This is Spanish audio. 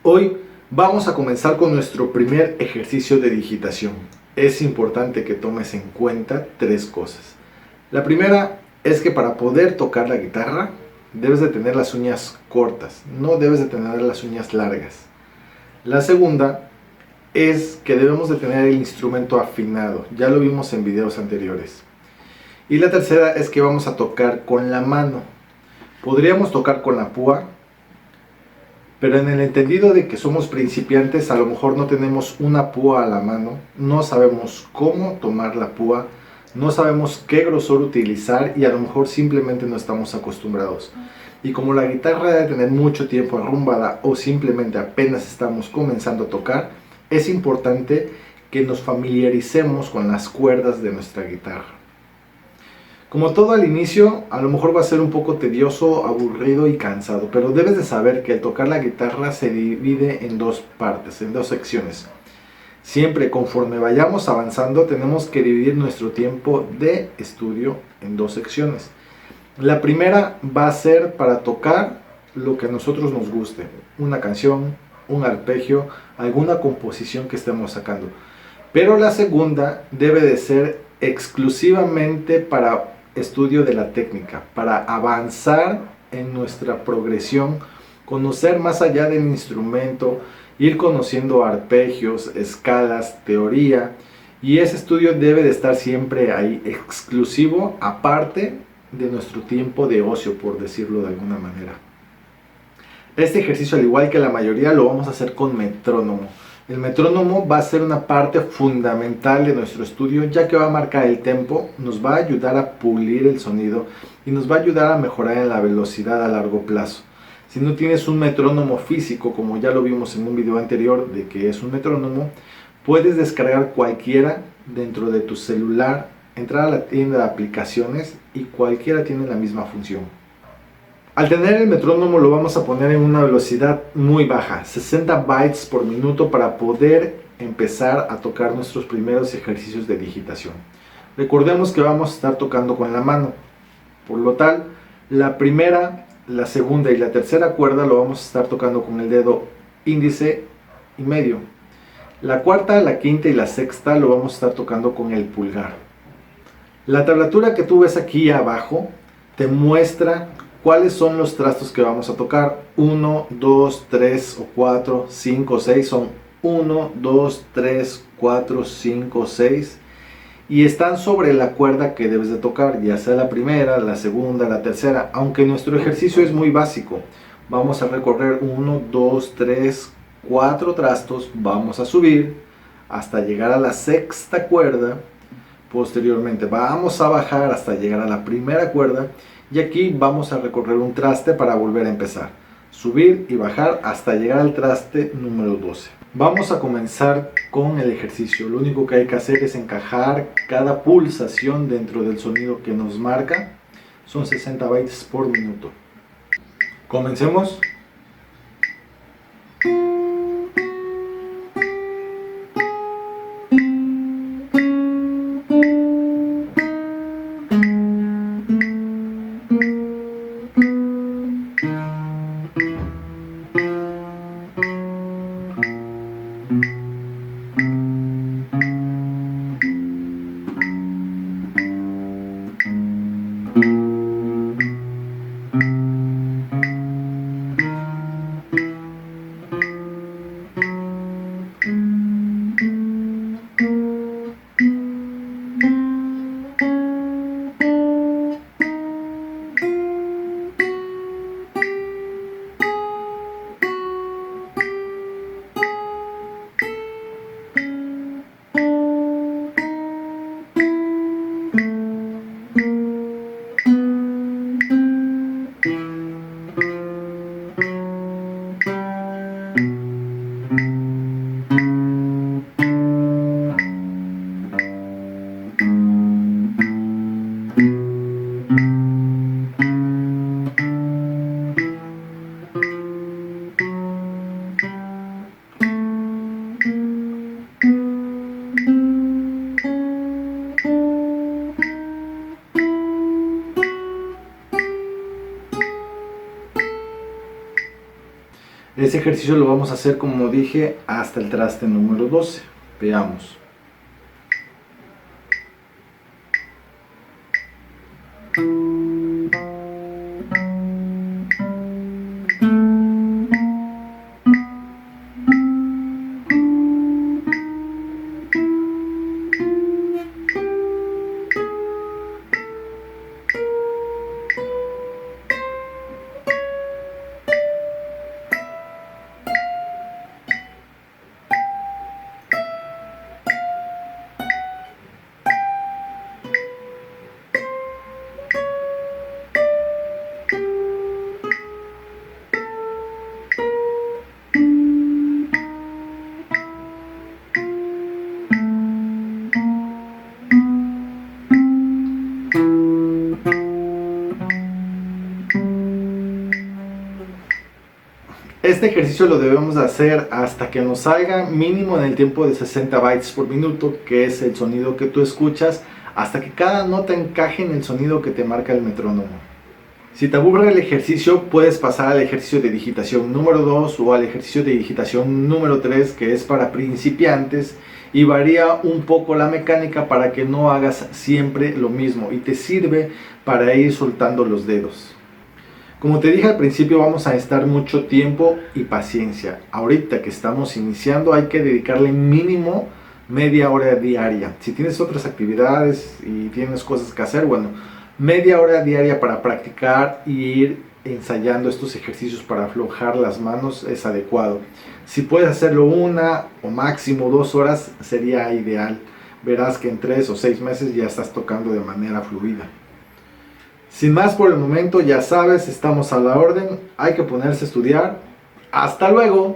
Hoy vamos a comenzar con nuestro primer ejercicio de digitación. Es importante que tomes en cuenta tres cosas. La primera es que para poder tocar la guitarra debes de tener las uñas cortas, no debes de tener las uñas largas. La segunda es que debemos de tener el instrumento afinado, ya lo vimos en videos anteriores. Y la tercera es que vamos a tocar con la mano. Podríamos tocar con la púa, pero en el entendido de que somos principiantes, a lo mejor no tenemos una púa a la mano, no sabemos cómo tomar la púa, no sabemos qué grosor utilizar y a lo mejor simplemente no estamos acostumbrados. Y como la guitarra debe tener mucho tiempo arrumbada o simplemente apenas estamos comenzando a tocar, es importante que nos familiaricemos con las cuerdas de nuestra guitarra. Como todo al inicio, a lo mejor va a ser un poco tedioso, aburrido y cansado, pero debes de saber que el tocar la guitarra se divide en dos partes, en dos secciones. Siempre conforme vayamos avanzando tenemos que dividir nuestro tiempo de estudio en dos secciones. La primera va a ser para tocar lo que a nosotros nos guste, una canción, un arpegio, alguna composición que estemos sacando. Pero la segunda debe de ser exclusivamente para estudio de la técnica, para avanzar en nuestra progresión, conocer más allá del instrumento, ir conociendo arpegios, escalas, teoría, y ese estudio debe de estar siempre ahí, exclusivo, aparte de nuestro tiempo de ocio, por decirlo de alguna manera. Este ejercicio, al igual que la mayoría, lo vamos a hacer con metrónomo. El metrónomo va a ser una parte fundamental de nuestro estudio, ya que va a marcar el tempo, nos va a ayudar a pulir el sonido y nos va a ayudar a mejorar en la velocidad a largo plazo. Si no tienes un metrónomo físico, como ya lo vimos en un video anterior de que es un metrónomo, puedes descargar cualquiera dentro de tu celular, entrar a la tienda de aplicaciones y cualquiera tiene la misma función. Al tener el metrónomo lo vamos a poner en una velocidad muy baja, 60 bytes por minuto, para poder empezar a tocar nuestros primeros ejercicios de digitación. Recordemos que vamos a estar tocando con la mano, por lo tal, la primera, la segunda y la tercera cuerda lo vamos a estar tocando con el dedo índice y medio. La cuarta, la quinta y la sexta lo vamos a estar tocando con el pulgar. La tablatura que tú ves aquí abajo te muestra cuáles son los trastos que vamos a tocar. 1, 2, 3 o 4, 5, 6. Son 1, 2, 3, 4, 5, 6. Y están sobre la cuerda que debes de tocar, ya sea la primera, la segunda, la tercera. Aunque nuestro ejercicio es muy básico. Vamos a recorrer 1, 2, 3, 4 trastos. Vamos a subir hasta llegar a la sexta cuerda. Posteriormente vamos a bajar hasta llegar a la primera cuerda. Y aquí vamos a recorrer un traste para volver a empezar. Subir y bajar hasta llegar al traste número 12. Vamos a comenzar con el ejercicio. Lo único que hay que hacer es encajar cada pulsación dentro del sonido que nos marca. Son 60 bytes por minuto. Comencemos. Ese ejercicio lo vamos a hacer, como dije, hasta el traste número 12. Veamos. Este ejercicio lo debemos hacer hasta que nos salga mínimo en el tiempo de 60 bytes por minuto, que es el sonido que tú escuchas, hasta que cada nota encaje en el sonido que te marca el metrónomo. Si te aburre el ejercicio, puedes pasar al ejercicio de digitación número 2 o al ejercicio de digitación número 3, que es para principiantes, y varía un poco la mecánica para que no hagas siempre lo mismo y te sirve para ir soltando los dedos. Como te dije al principio, vamos a necesitar mucho tiempo y paciencia. Ahorita que estamos iniciando hay que dedicarle mínimo media hora diaria. Si tienes otras actividades y tienes cosas que hacer, bueno, media hora diaria para practicar y ir ensayando estos ejercicios para aflojar las manos es adecuado. Si puedes hacerlo 1 o máximo 2 horas sería ideal. Verás que en 3 o 6 meses ya estás tocando de manera fluida. Sin más por el momento, ya sabes, estamos a la orden, hay que ponerse a estudiar. ¡Hasta luego!